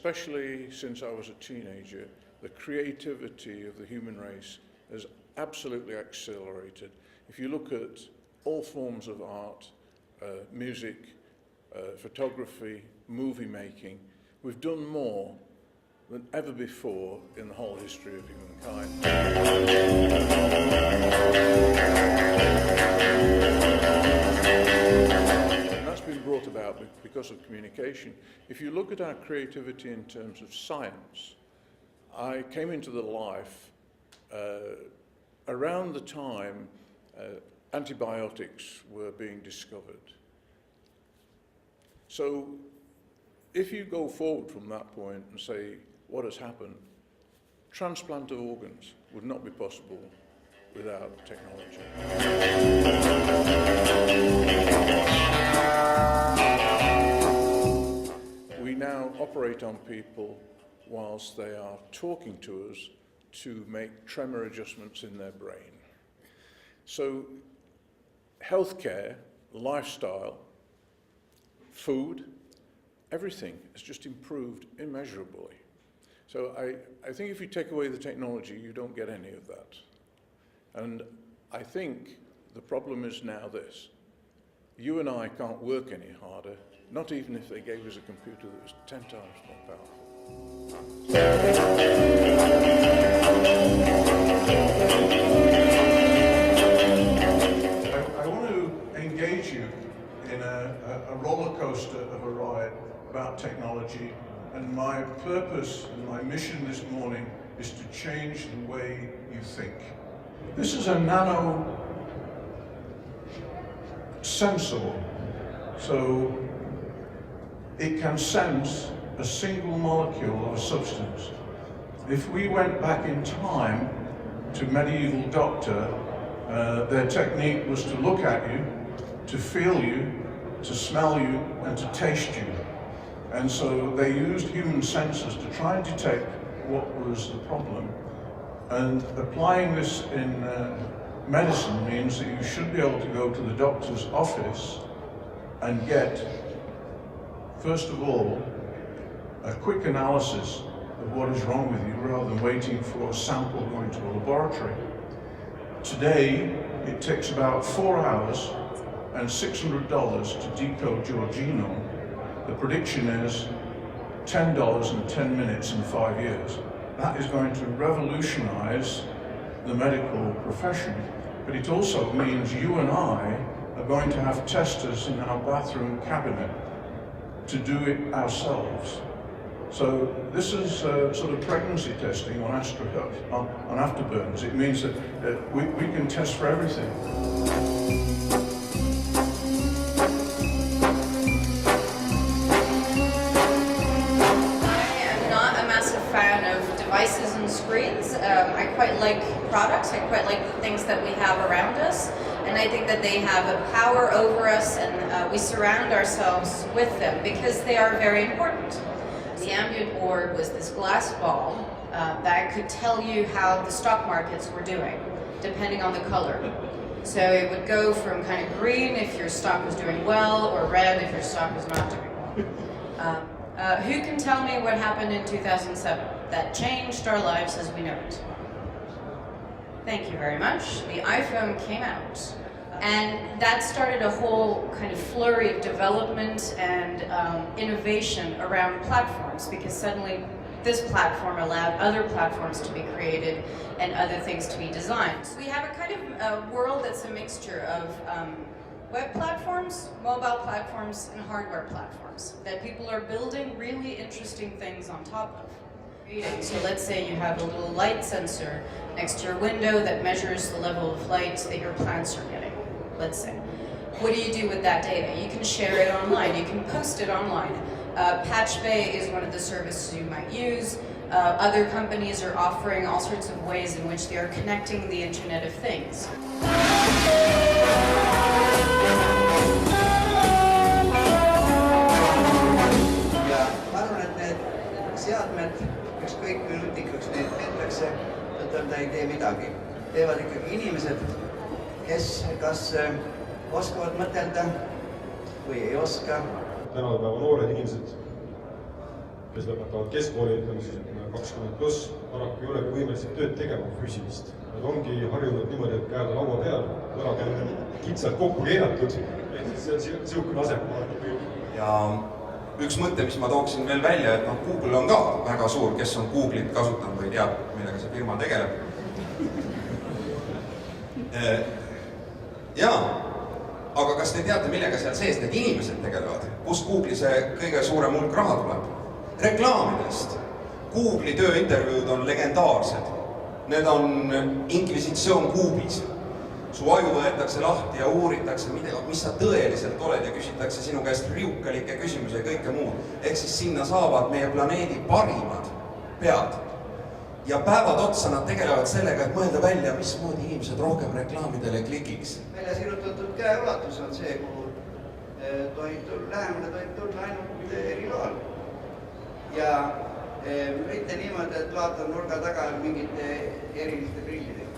especially since I was a teenager, the creativity of the human race has absolutely accelerated. If you look at all forms of art, music, photography, movie making, we've done more than ever before in the whole history of humankind. And that's been brought about because of communication. If you look at our creativity in terms of science, I came into the life around the time antibiotics were being discovered. So if you go forward from that point and say, what has happened? Transplant of organs would not be possible without technology. We now operate on people whilst they are talking to us to make tremor adjustments in their brain. So healthcare, lifestyle, food, everything has just improved immeasurably. So I think if you take away the technology, you don't get any of that. And I think the problem is now this. You and I can't work any harder, not even if they gave us a computer that was 10 times more powerful. I want to engage you in a roller coaster of a ride about technology, and my purpose and my mission this morning is to change the way you think. This is a nano sensor, so it can sense a single molecule of a substance. If we went back in time to medieval doctor, their technique was to look at you, to feel you, to smell you, and to taste you. And so they used human senses to try and detect what was the problem. And applying this in medicine means that you should be able to go to the doctor's office and get, first of all, a quick analysis of what is wrong with you rather than waiting for a sample going to a laboratory. Today, it takes about 4 hours and $600 to decode your genome. The prediction is $10 and 10 minutes in 5 years. That is going to revolutionize the medical profession, but it also means you and I are going to have testers in our bathroom cabinet to do it ourselves. So this is sort of pregnancy testing on afterburns. It means that we can test for everything. Devices and screens. I quite like products, I quite like the things that we have around us, and I think that they have a power over us, and we surround ourselves with them because they are very important. The ambient orb was this glass ball that could tell you how the stock markets were doing, depending on the color. So it would go from kind of green if your stock was doing well, or red if your stock was not doing well. Who can tell me what happened in 2007 that changed our lives as we know it? Thank you very much. The iPhone came out, and that started a whole kind of flurry of development and innovation around platforms, because suddenly this platform allowed other platforms to be created and other things to be designed. We have a kind of world that's a mixture of web platforms, mobile platforms, and hardware platforms that people are building really interesting things on top of. So let's say you have a little light sensor next to your window that measures the level of light that your plants are getting, let's say. What do you do with that data? You can share it online, you can post it online. Patch Bay is one of the services you might use. Other companies are offering all sorts of ways in which they are connecting the Internet of Things. Ja ma arvan, et need seadmed, ükskõik kui nutikaks neid peetakse, nad ei tee midagi. Teevad ikkagi inimesed, kes kas oskavad mõtelda või ei oska. Tänapäeva noored inimesed kes lõpetavad keskkooli, ütleme siis 20+, paraku ei ole võimelised tööd tegema füüsilist. Nad ongi harjunud niimoodi, et käed laua peal, võrad on kitsalt kokku keeratud, ehk siis see on siukene asem. Ja üks mõte, mis ma tooksin veel välja, et Google on ka väga suur, kes on Google'it kasutanud või teab, millega see firma tegeleb. Jaa, aga kas te teate, millega seal sees need inimesed tegelevad? Kust Google'i see kõige suurem hulk raha tuleb? Reklaamidest. Google'i tööintervjuud on legendaarsed. Need on inkvisitsioon kuubis. Su aju võetakse lahti ja uuritakse, mis sa tõeliselt oled ja küsitakse sinu käest riukalikke küsimusi ja kõike muud. Ehk siis sinna saavad meie planeedi parimad pead. Ja päevad otsa nad tegelevad sellega, et mõelda välja, mismoodi inimesed rohkem reklaamidele klikiks. Välja sirutatud käeulatus on see, kuhu lähemale tohib tulla ainult eriloal. Ja mitte niimoodi, et vaatan nurga taga mingite eriliste prillidega.